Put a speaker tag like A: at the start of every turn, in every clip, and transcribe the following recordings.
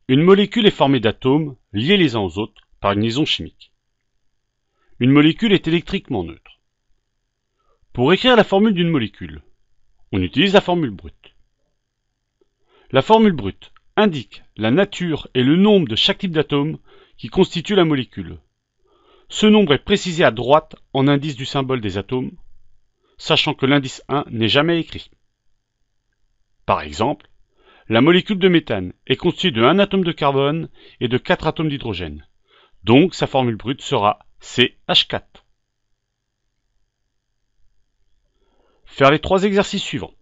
A: Une molécule est formée d'atomes liés les uns aux autres par une liaison chimique. Une molécule est électriquement neutre. Pour écrire la formule d'une molécule, on utilise la formule brute. La formule brute indique la nature et le nombre de chaque type d'atome qui constitue la molécule. Ce nombre est précisé à droite en indice du symbole des atomes, sachant que l'indice 1 n'est jamais écrit. Par exemple, la molécule de méthane est constituée de 1 atome de carbone et de 4 atomes d'hydrogène. Donc sa formule brute sera CH4. Faire les 3 exercices suivants.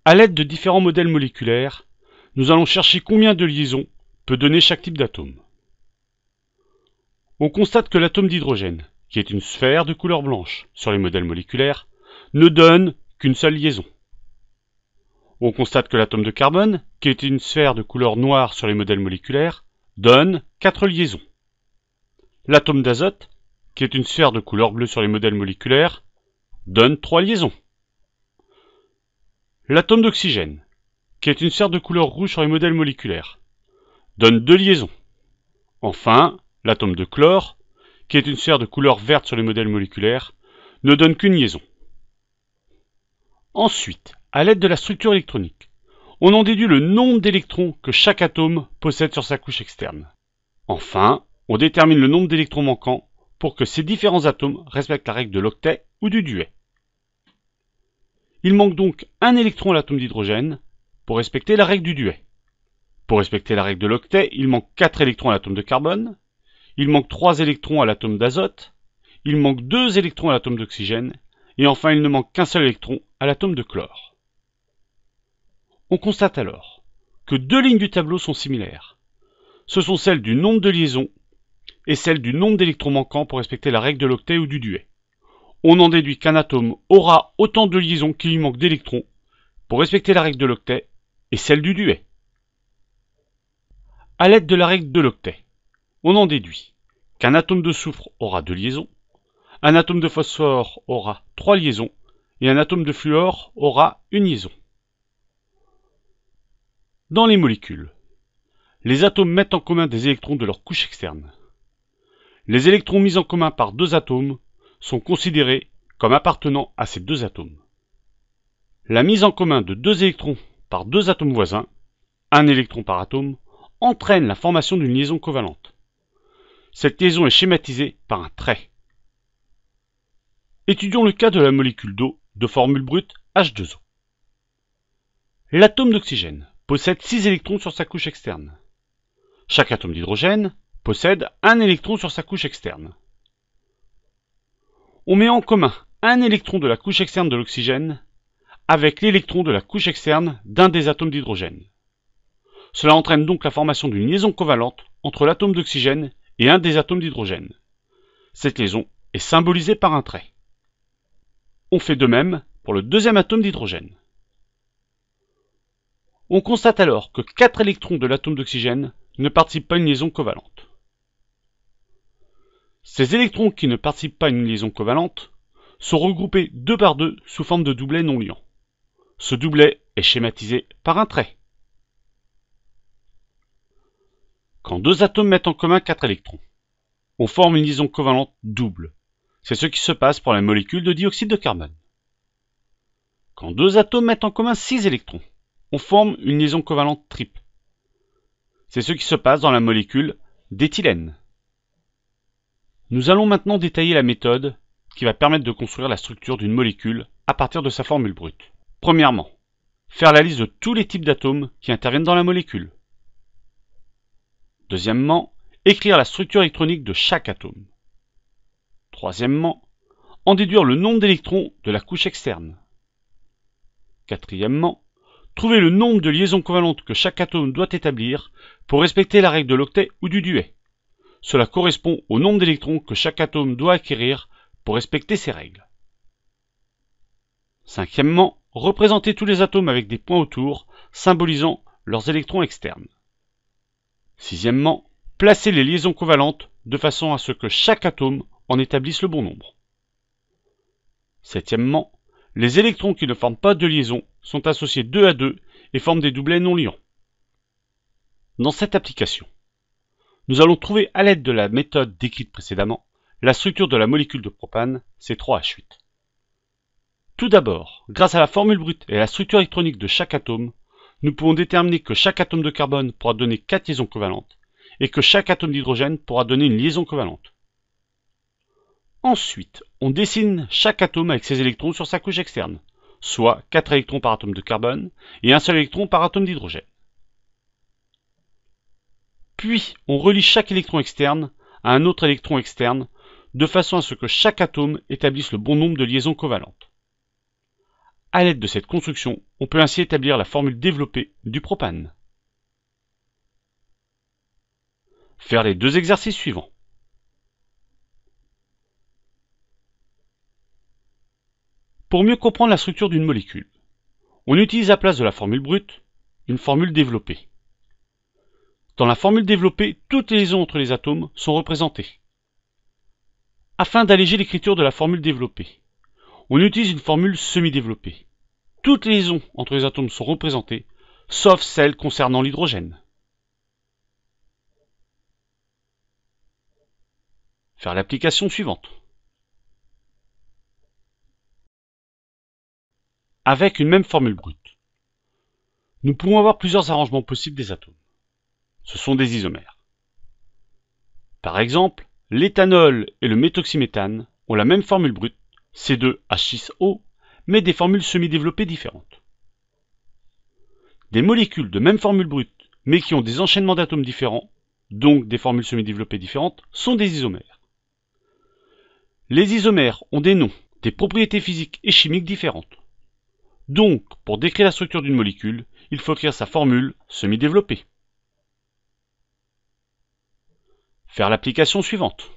A: À l'aide de différents modèles moléculaires, nous allons chercher combien de liaisons peut donner chaque type d'atome. On constate que l'atome d'hydrogène, qui est une sphère de couleur blanche sur les modèles moléculaires, ne donne qu'une seule liaison. On constate que l'atome de carbone, qui est une sphère de couleur noire sur les modèles moléculaires, donne 4 liaisons. L'atome d'azote, qui est une sphère de couleur bleue sur les modèles moléculaires, donne 3 liaisons. L'atome d'oxygène, qui est une sphère de couleur rouge sur les modèles moléculaires, donne 2 liaisons. Enfin, l'atome de chlore, qui est une sphère de couleur verte sur les modèles moléculaires, ne donne qu'une liaison. Ensuite, à l'aide de la structure électronique, on en déduit le nombre d'électrons que chaque atome possède sur sa couche externe. Enfin, on détermine le nombre d'électrons manquants pour que ces différents atomes respectent la règle de l'octet ou du duet. Il manque donc un électron à l'atome d'hydrogène pour respecter la règle du duet. Pour respecter la règle de l'octet, il manque 4 électrons à l'atome de carbone, il manque 3 électrons à l'atome d'azote, il manque 2 électrons à l'atome d'oxygène, et enfin il ne manque qu'un seul électron à l'atome de chlore. On constate alors que 2 lignes du tableau sont similaires. Ce sont celles du nombre de liaisons et celles du nombre d'électrons manquants pour respecter la règle de l'octet ou du duet. On en déduit qu'un atome aura autant de liaisons qu'il lui manque d'électrons pour respecter la règle de l'octet et celle du duet. À l'aide de la règle de l'octet, on en déduit qu'un atome de soufre aura 2 liaisons, un atome de phosphore aura 3 liaisons et un atome de fluor aura une liaison. Dans les molécules, les atomes mettent en commun des électrons de leur couche externe. Les électrons mis en commun par 2 atomes sont considérés comme appartenant à ces 2 atomes. La mise en commun de 2 électrons par 2 atomes voisins, 1 électron par atome, entraîne la formation d'une liaison covalente. Cette liaison est schématisée par un trait. Étudions le cas de la molécule d'eau de formule brute H2O. L'atome d'oxygène possède 6 électrons sur sa couche externe. Chaque atome d'hydrogène possède 1 électron sur sa couche externe. On met en commun un électron de la couche externe de l'oxygène avec l'électron de la couche externe d'un des atomes d'hydrogène. Cela entraîne donc la formation d'une liaison covalente entre l'atome d'oxygène et un des atomes d'hydrogène. Cette liaison est symbolisée par un trait. On fait de même pour le deuxième atome d'hydrogène. On constate alors que 4 électrons de l'atome d'oxygène ne participent pas à une liaison covalente. Ces électrons qui ne participent pas à une liaison covalente sont regroupés 2 par 2 sous forme de doublet non liant. Ce doublet est schématisé par un trait. Quand 2 atomes mettent en commun 4 électrons, on forme une liaison covalente double. C'est ce qui se passe pour la molécule de dioxyde de carbone. Quand 2 atomes mettent en commun 6 électrons, on forme une liaison covalente triple. C'est ce qui se passe dans la molécule d'éthylène. Nous allons maintenant détailler la méthode qui va permettre de construire la structure d'une molécule à partir de sa formule brute. Premièrement, faire la liste de tous les types d'atomes qui interviennent dans la molécule. Deuxièmement, écrire la structure électronique de chaque atome. Troisièmement, en déduire le nombre d'électrons de la couche externe. Quatrièmement, trouver le nombre de liaisons covalentes que chaque atome doit établir pour respecter la règle de l'octet ou du duet. Cela correspond au nombre d'électrons que chaque atome doit acquérir pour respecter ces règles. Cinquièmement, représenter tous les atomes avec des points autour, symbolisant leurs électrons externes. Sixièmement, placer les liaisons covalentes de façon à ce que chaque atome en établisse le bon nombre. Septièmement, Les électrons qui ne forment pas de liaison sont associés 2 à 2 et forment des doublets non liants. Dans cette application, nous allons trouver à l'aide de la méthode décrite précédemment la structure de la molécule de propane, C3H8. Tout d'abord, grâce à la formule brute et à la structure électronique de chaque atome, nous pouvons déterminer que chaque atome de carbone pourra donner 4 liaisons covalentes et que chaque atome d'hydrogène pourra donner une liaison covalente. Ensuite, on dessine chaque atome avec ses électrons sur sa couche externe, soit 4 électrons par atome de carbone et un seul électron par atome d'hydrogène. Puis, on relie chaque électron externe à un autre électron externe de façon à ce que chaque atome établisse le bon nombre de liaisons covalentes. À l'aide de cette construction, on peut ainsi établir la formule développée du propane. Faire les deux exercices suivants. Pour mieux comprendre la structure d'une molécule, on utilise à la place de la formule brute, une formule développée. Dans la formule développée, toutes les liaisons entre les atomes sont représentées. Afin d'alléger l'écriture de la formule développée, on utilise une formule semi-développée. Toutes les liaisons entre les atomes sont représentées, sauf celles concernant l'hydrogène. Faire l'application suivante. Avec une même formule brute, nous pouvons avoir plusieurs arrangements possibles des atomes. Ce sont des isomères. Par exemple, l'éthanol et le méthoxyméthane ont la même formule brute, C2H6O, mais des formules semi-développées différentes. Des molécules de même formule brute, mais qui ont des enchaînements d'atomes différents, donc des formules semi-développées différentes, sont des isomères. Les isomères ont des noms, des propriétés physiques et chimiques différentes. Donc, pour décrire la structure d'une molécule, il faut écrire sa formule semi-développée. Faire l'application suivante.